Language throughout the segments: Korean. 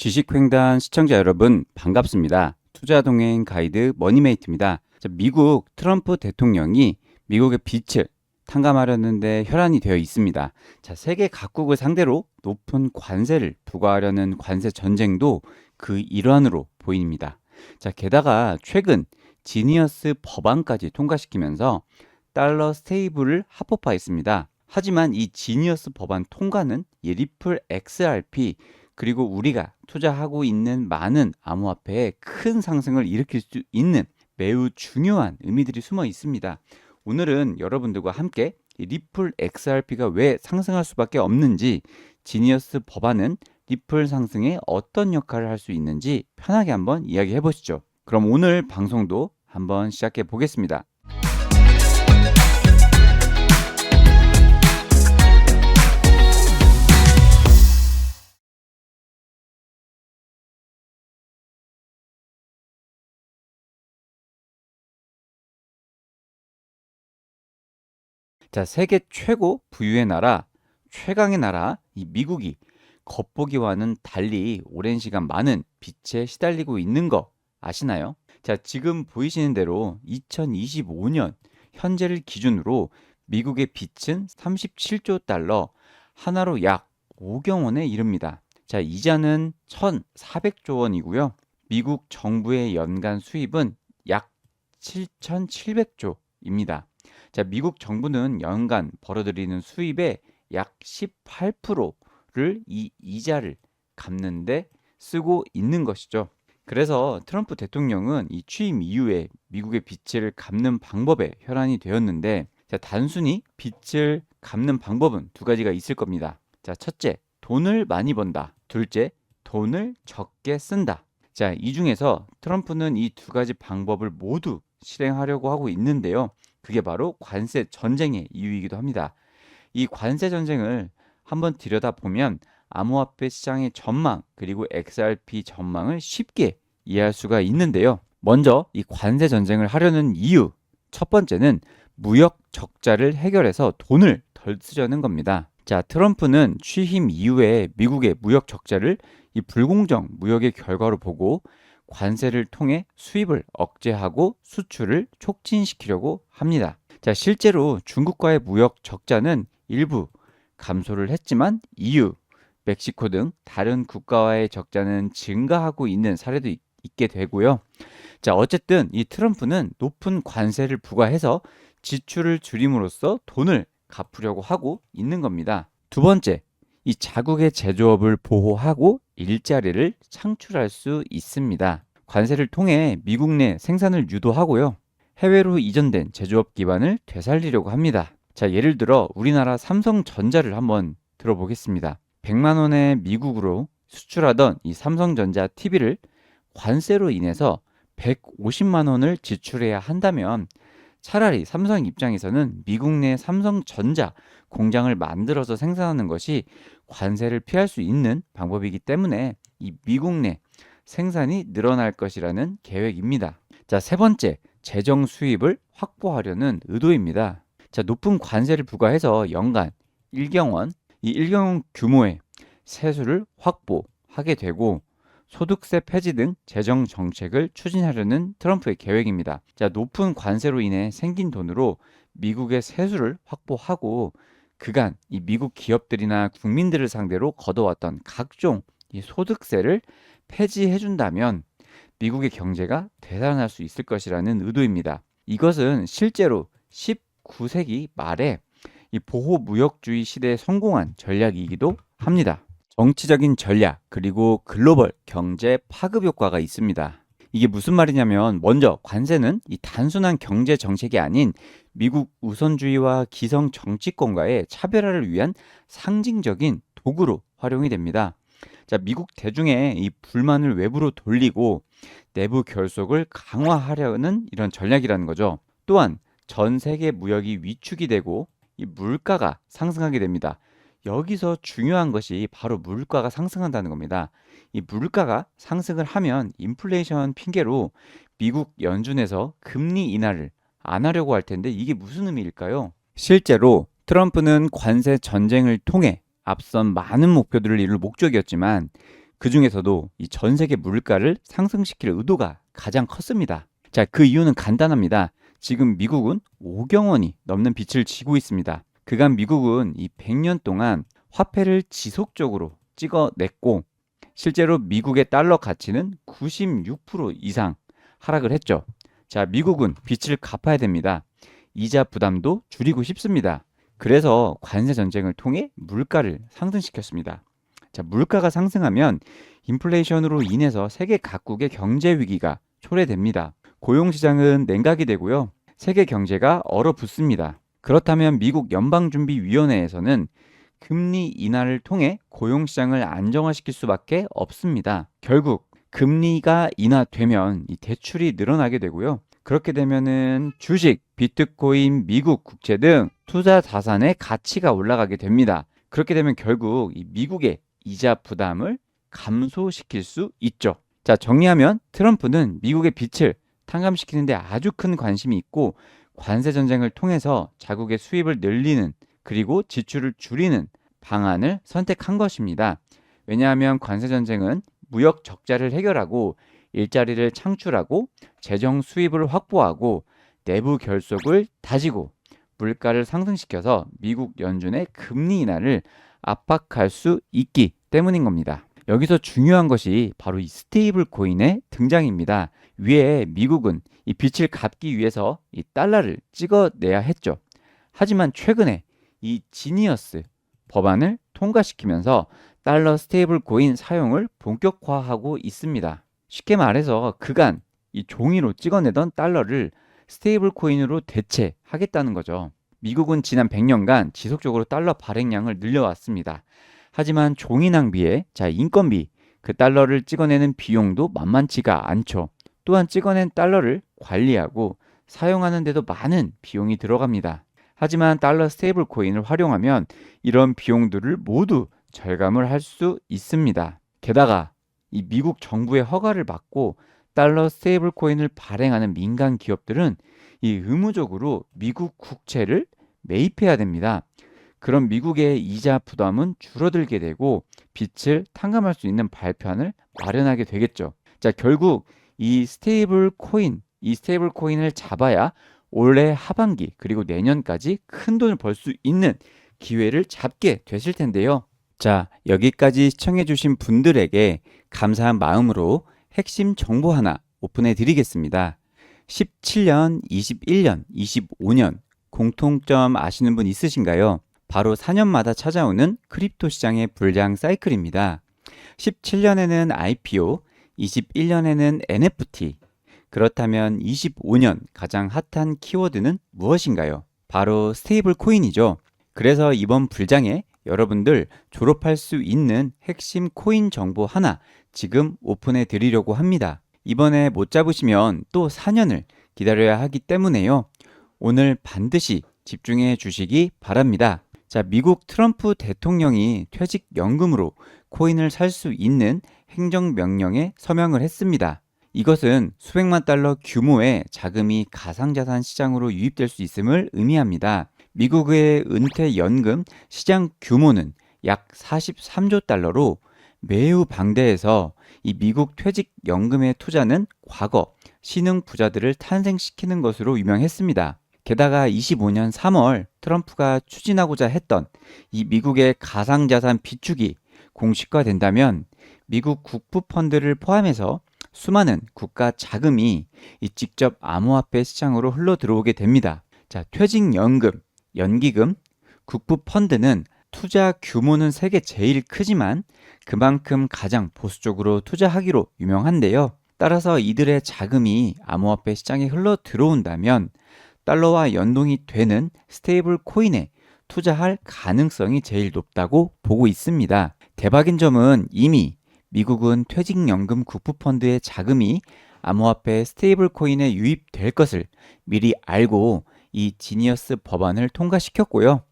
지식횡단 시청자 여러분 반갑습니다. 투자동행 가이드 머니메이트입니다. 미국 트럼프 대통령이 미국의 빚을 탕감하려는데 혈안이 되어 있습니다. 세계 각국을 상대로 높은 관세를 부과하려는 관세 전쟁도 그 일환으로 보입니다. 게다가 최근 지니어스 법안까지 통과시키면서 달러 스테이블을 합법화했습니다. 하지만 이 지니어스 법안 통과는 이 리플 XRP 그리고 우리가 투자하고 있는 많은 암호화폐에 큰 상승을 일으킬 수 있는 매우 중요한 의미들이 숨어 있습니다. 오늘은 여러분들과 함께 이 리플 XRP가 왜 상승할 수밖에 없는지, 지니어스 법안은 리플 상승에 어떤 역할을 할 수 있는지 편하게 한번 이야기해 보시죠. 그럼 오늘 방송도 한번 시작해 보겠습니다. 세계 최고 부유의 나라, 최강의 나라, 이 미국이 겉보기와는 달리 오랜 시간 많은 빚에 시달리고 있는 거 아시나요? 지금 보이시는 대로 2025년 현재를 기준으로 미국의 빚은 37조 달러, 하나로 약 5경 원에 이릅니다. 이자는 1,400조 원이고요. 미국 정부의 연간 수입은 약 7,700조입니다. 미국 정부는 연간 벌어들이는 수입의 약 18%를 이 이자를 갚는데 쓰고 있는 것이죠. 그래서 트럼프 대통령은 이 취임 이후에 미국의 빚을 갚는 방법에 혈안이 되었는데, 단순히 빚을 갚는 방법은 두 가지가 있을 겁니다. 첫째, 돈을 많이 번다. 둘째, 돈을 적게 쓴다. 이 중에서 트럼프는 이 두 가지 방법을 모두 실행하려고 하고 있는데요. 그게 바로 관세 전쟁의 이유이기도 합니다. 이 관세 전쟁을 한번 들여다보면 암호화폐 시장의 전망 그리고 XRP 전망을 쉽게 이해할 수가 있는데요. 먼저 이 관세 전쟁을 하려는 이유, 첫 번째는 무역 적자를 해결해서 돈을 덜 쓰려는 겁니다. 트럼프는 취임 이후에 미국의 무역 적자를 이 불공정 무역의 결과로 보고 관세를 통해 수입을 억제하고 수출을 촉진시키려고 합니다. 실제로 중국과의 무역 적자는 일부 감소를 했지만 EU, 멕시코 등 다른 국가와의 적자는 증가하고 있는 사례도 있게 되고요. 어쨌든 이 트럼프는 높은 관세를 부과해서 지출을 줄임으로써 돈을 갚으려고 하고 있는 겁니다. 두 번째, 이 자국의 제조업을 보호하고 일자리를 창출할 수 있습니다. 관세를 통해 미국 내 생산을 유도하고요. 해외로 이전된 제조업 기반을 되살리려고 합니다. 예를 들어 우리나라 삼성전자를 한번 들어보겠습니다. 100만 원에 미국으로 수출하던 이 삼성전자 TV를 관세로 인해서 150만 원을 지출해야 한다면 차라리 삼성 입장에서는 미국 내 삼성전자 공장을 만들어서 생산하는 것이 관세를 피할 수 있는 방법이기 때문에 이 미국 내 생산이 늘어날 것이라는 계획입니다. 세 번째, 재정 수입을 확보하려는 의도입니다. 높은 관세를 부과해서 연간 1경원, 이 1경원 규모의 세수를 확보하게 되고 소득세 폐지 등 재정 정책을 추진하려는 트럼프의 계획입니다. 높은 관세로 인해 생긴 돈으로 미국의 세수를 확보하고 그간 이 미국 기업들이나 국민들을 상대로 걷어왔던 각종 이 소득세를 폐지해준다면 미국의 경제가 되살아날 수 있을 것이라는 의도입니다. 이것은 실제로 19세기 말에 이 보호무역주의 시대에 성공한 전략이기도 합니다. 정치적인 전략 그리고 글로벌 경제 파급 효과가 있습니다. 이게 무슨 말이냐면, 먼저 관세는 이 단순한 경제 정책이 아닌 미국 우선주의와 기성 정치권과의 차별화를 위한 상징적인 도구로 활용이 됩니다. 미국 대중의 이 불만을 외부로 돌리고 내부 결속을 강화하려는 이런 전략이라는 거죠. 또한 전 세계 무역이 위축이 되고 이 물가가 상승하게 됩니다. 여기서 중요한 것이 바로 물가가 상승한다는 겁니다. 이 물가가 상승을 하면 인플레이션 핑계로 미국 연준에서 금리 인하를 안 하려고 할 텐데, 이게 무슨 의미일까요? 실제로 트럼프는 관세 전쟁을 통해 앞선 많은 목표들을 이룰 목적이었지만 그 중에서도 이 전 세계 물가를 상승시킬 의도가 가장 컸습니다. 자, 그 이유는 간단합니다. 지금 미국은 5경 원이 넘는 빚을 지고 있습니다. 그간 미국은 이 100년 동안 화폐를 지속적으로 찍어냈고 실제로 미국의 달러 가치는 96% 이상 하락을 했죠. 자, 미국은 빚을 갚아야 됩니다. 이자 부담도 줄이고 싶습니다. 그래서 관세 전쟁을 통해 물가를 상승시켰습니다. 자, 물가가 상승하면 인플레이션으로 인해서 세계 각국의 경제 위기가 초래됩니다. 고용 시장은 냉각이 되고요. 세계 경제가 얼어붙습니다. 그렇다면 미국 연방준비위원회에서는 금리 인하를 통해 고용 시장을 안정화시킬 수밖에 없습니다. 결국 금리가 인하되면 이 대출이 늘어나게 되고요. 그렇게 되면은 주식, 비트코인, 미국 국채 등 투자 자산의 가치가 올라가게 됩니다. 그렇게 되면 결국 이 미국의 이자 부담을 감소시킬 수 있죠. 자, 정리하면 트럼프는 미국의 빚을 탕감시키는 데 아주 큰 관심이 있고 관세 전쟁을 통해서 자국의 수입을 늘리는 그리고 지출을 줄이는 방안을 선택한 것입니다. 왜냐하면 관세 전쟁은 무역 적자를 해결하고 일자리를 창출하고 재정 수입을 확보하고 내부 결속을 다지고 물가를 상승시켜서 미국 연준의 금리 인하를 압박할 수 있기 때문인 겁니다. 여기서 중요한 것이 바로 이 스테이블 코인의 등장입니다. 위에 미국은 이 빚을 갚기 위해서 이 달러를 찍어내야 했죠. 하지만 최근에 이 지니어스 법안을 통과시키면서 달러 스테이블 코인 사용을 본격화하고 있습니다. 쉽게 말해서 그간 이 종이로 찍어내던 달러를 스테이블 코인으로 대체하겠다는 거죠. 미국은 지난 100년간 지속적으로 달러 발행량을 늘려왔습니다. 하지만 종이 낭비에 인건비, 그 달러를 찍어내는 비용도 만만치가 않죠. 또한 찍어낸 달러를 관리하고 사용하는 데도 많은 비용이 들어갑니다. 하지만 달러 스테이블 코인을 활용하면 이런 비용들을 모두 절감을 할 수 있습니다. 게다가 이 미국 정부의 허가를 받고 달러 스테이블 코인을 발행하는 민간 기업들은 이 의무적으로 미국 국채를 매입해야 됩니다. 그럼 미국의 이자 부담은 줄어들게 되고 빚을 탕감할 수 있는 발판을 마련하게 되겠죠. 자, 결국 이 스테이블 코인을 잡아야 올해 하반기 그리고 내년까지 큰 돈을 벌 수 있는 기회를 잡게 되실 텐데요. 자, 여기까지 시청해주신 분들에게 감사한 마음으로 핵심 정보 하나 오픈해 드리겠습니다. 17년, 21년, 25년 공통점 아시는 분 있으신가요? 바로 4년마다 찾아오는 크립토 시장의 불장 사이클입니다. 17년에는 IPO, 21년에는 NFT. 그렇다면 25년 가장 핫한 키워드는 무엇인가요? 바로 스테이블 코인이죠. 그래서 이번 불장에 여러분들 졸업할 수 있는 핵심 코인 정보 하나 지금 오픈해 드리려고 합니다. 이번에 못 잡으시면 또 4년을 기다려야 하기 때문에요. 오늘 반드시 집중해 주시기 바랍니다. 자, 미국 트럼프 대통령이 퇴직연금으로 코인을 살 수 있는 행정명령에 서명을 했습니다. 이것은 수백만 달러 규모의 자금이 가상자산 시장으로 유입될 수 있음을 의미합니다. 미국의 은퇴연금 시장 규모는 약 43조 달러로 매우 방대해서 이 미국 퇴직연금의 투자는 과거 신흥 부자들을 탄생시키는 것으로 유명했습니다. 게다가 25년 3월 트럼프가 추진하고자 했던 이 미국의 가상자산 비축이 공식화된다면 미국 국부펀드를 포함해서 수많은 국가 자금이 이 직접 암호화폐 시장으로 흘러 들어오게 됩니다. 자, 퇴직연금, 연기금, 국부펀드는 투자 규모는 세계 제일 크지만 그만큼 가장 보수적으로 투자하기로 유명한데요. 따라서 이들의 자금이 암호화폐 시장에 흘러 들어온다면 달러와 연동이 되는 스테이블 코인에 투자할 가능성이 제일 높다고 보고 있습니다. 대박인 점은 이미 미국은 퇴직연금 국부펀드의 자금이 암호화폐 스테이블 코인에 유입될 것을 미리 알고 이 지니어스 법안을 통과시켰고요.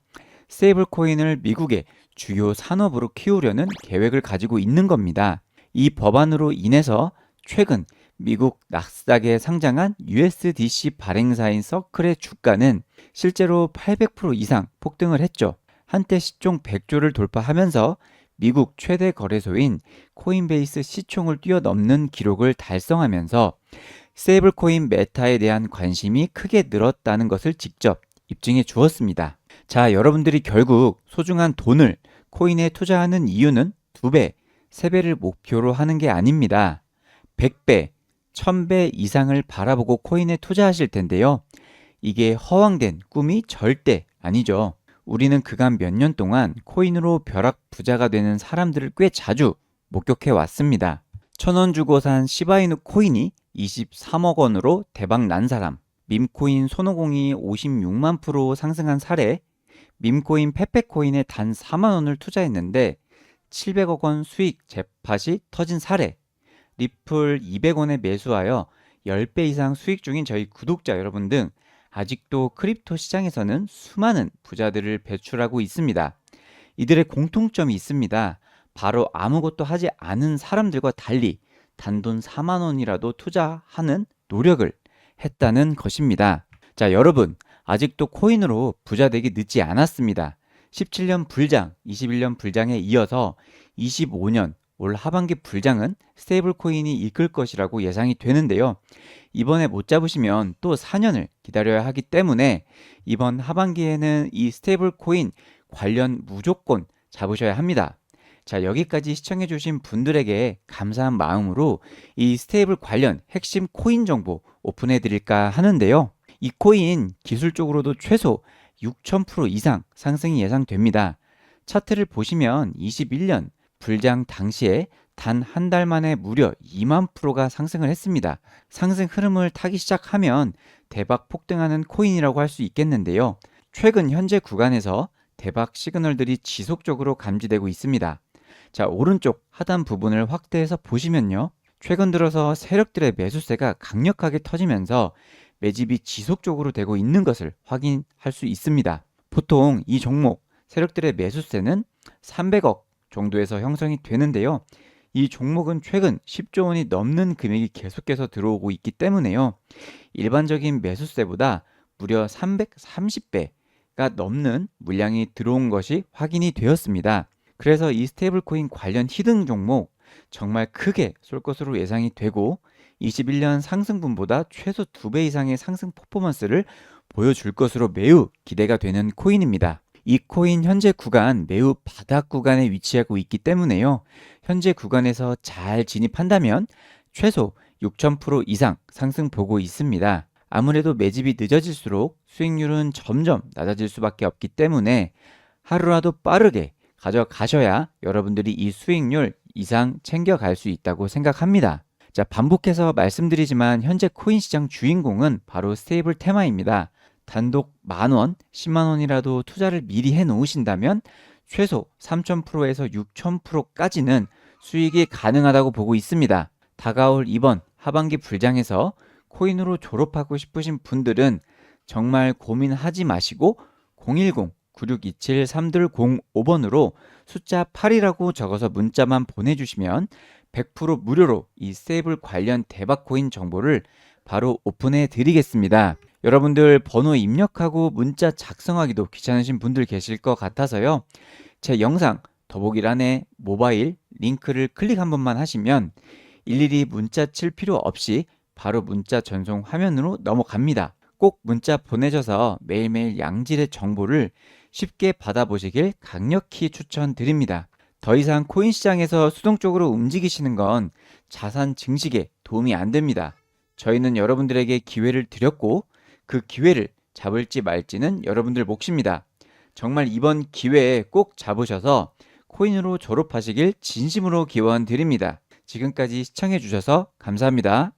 스테이블 코인을 미국의 주요 산업으로 키우려는 계획을 가지고 있는 겁니다. 이 법안으로 인해서 최근 미국 나스닥에 상장한 USDC 발행사인 서클의 주가는 실제로 800% 이상 폭등을 했죠. 한때 시총 100조를 돌파하면서 미국 최대 거래소인 코인베이스 시총을 뛰어넘는 기록을 달성하면서 스테이블코인 메타에 대한 관심이 크게 늘었다는 것을 직접 입증해 주었습니다. 자, 여러분들이 결국 소중한 돈을 코인에 투자하는 이유는 2배, 3배를 목표로 하는 게 아닙니다. 100배, 1000배 이상을 바라보고 코인에 투자하실 텐데요. 이게 허황된 꿈이 절대 아니죠. 우리는 그간 몇 년 동안 코인으로 벼락 부자가 되는 사람들을 꽤 자주 목격해 왔습니다. 1,000원 주고 산 시바이누 코인이 23억 원으로 대박 난 사람, 밈코인 손오공이 56만 프로 상승한 사례, 밈코인 페페코인에 단 4만 원을 투자했는데 700억 원 수익 재팟이 터진 사례, 리플 200원에 매수하여 10배 이상 수익 중인 저희 구독자 여러분 등 아직도 크립토 시장에서는 수많은 부자들을 배출하고 있습니다. 이들의 공통점이 있습니다. 바로 아무것도 하지 않은 사람들과 달리 단돈 4만 원이라도 투자하는 노력을 했다는 것입니다. 자, 여러분, 아직도 코인으로 부자 되기 늦지 않았습니다. 17년 불장, 21년 불장에 이어서 25년 올 하반기 불장은 스테이블 코인이 이끌 것이라고 예상이 되는데요. 이번에 못 잡으시면 또 4년을 기다려야 하기 때문에 이번 하반기에는 이 스테이블 코인 관련 무조건 잡으셔야 합니다. 자, 여기까지 시청해주신 분들에게 감사한 마음으로 이 스테이블 관련 핵심 코인 정보 오픈해 드릴까 하는데요. 이 코인 기술적으로도 최소 6000% 이상 상승이 예상됩니다. 차트를 보시면 21년 불장 당시에 단 한 달 만에 무려 2만 프로가 상승을 했습니다. 상승 흐름을 타기 시작하면 대박 폭등하는 코인이라고 할 수 있겠는데요. 최근 현재 구간에서 대박 시그널들이 지속적으로 감지되고 있습니다. 자, 오른쪽 하단 부분을 확대해서 보시면요. 최근 들어서 세력들의 매수세가 강력하게 터지면서 매집이 지속적으로 되고 있는 것을 확인할 수 있습니다. 보통 이 종목 세력들의 매수세는 300억 정도에서 형성이 되는데요. 이 종목은 최근 10조 원이 넘는 금액이 계속해서 들어오고 있기 때문에요. 일반적인 매수세보다 무려 330배가 넘는 물량이 들어온 것이 확인이 되었습니다. 그래서 이 스테이블 코인 관련 히든 종목 정말 크게 쏠 것으로 예상이 되고 21년 상승분보다 최소 2배 이상의 상승 퍼포먼스를 보여줄 것으로 매우 기대가 되는 코인입니다. 이 코인 현재 구간 매우 바닥 구간에 위치하고 있기 때문에요. 현재 구간에서 잘 진입한다면 최소 6000% 이상 상승 보고 있습니다. 아무래도 매집이 늦어질수록 수익률은 점점 낮아질 수밖에 없기 때문에 하루라도 빠르게 가져가셔야 여러분들이 이 수익률 이상 챙겨갈 수 있다고 생각합니다. 자, 반복해서 말씀드리지만 현재 코인 시장 주인공은 바로 스테이블 테마입니다. 단독 10,000원, 100,000원이라도 투자를 미리 해 놓으신다면 최소 3000%에서 6000%까지는 수익이 가능하다고 보고 있습니다. 다가올 이번 하반기 불장에서 코인으로 졸업하고 싶으신 분들은 정말 고민하지 마시고 010-9627-3205번으로 숫자 8이라고 적어서 문자만 보내주시면 100% 무료로 이 스테이블 관련 대박 코인 정보를 바로 오픈해 드리겠습니다. 여러분들 번호 입력하고 문자 작성하기도 귀찮으신 분들 계실 것 같아서요. 제 영상 더보기란에 모바일 링크를 클릭 한 번만 하시면 일일이 문자 칠 필요 없이 바로 문자 전송 화면으로 넘어갑니다. 꼭 문자 보내셔서 매일매일 양질의 정보를 쉽게 받아보시길 강력히 추천드립니다. 더 이상 코인 시장에서 수동적으로 움직이시는 건 자산 증식에 도움이 안 됩니다. 저희는 여러분들에게 기회를 드렸고 그 기회를 잡을지 말지는 여러분들 몫입니다. 정말 이번 기회에 꼭 잡으셔서 코인으로 졸업하시길 진심으로 기원드립니다. 지금까지 시청해 주셔서 감사합니다.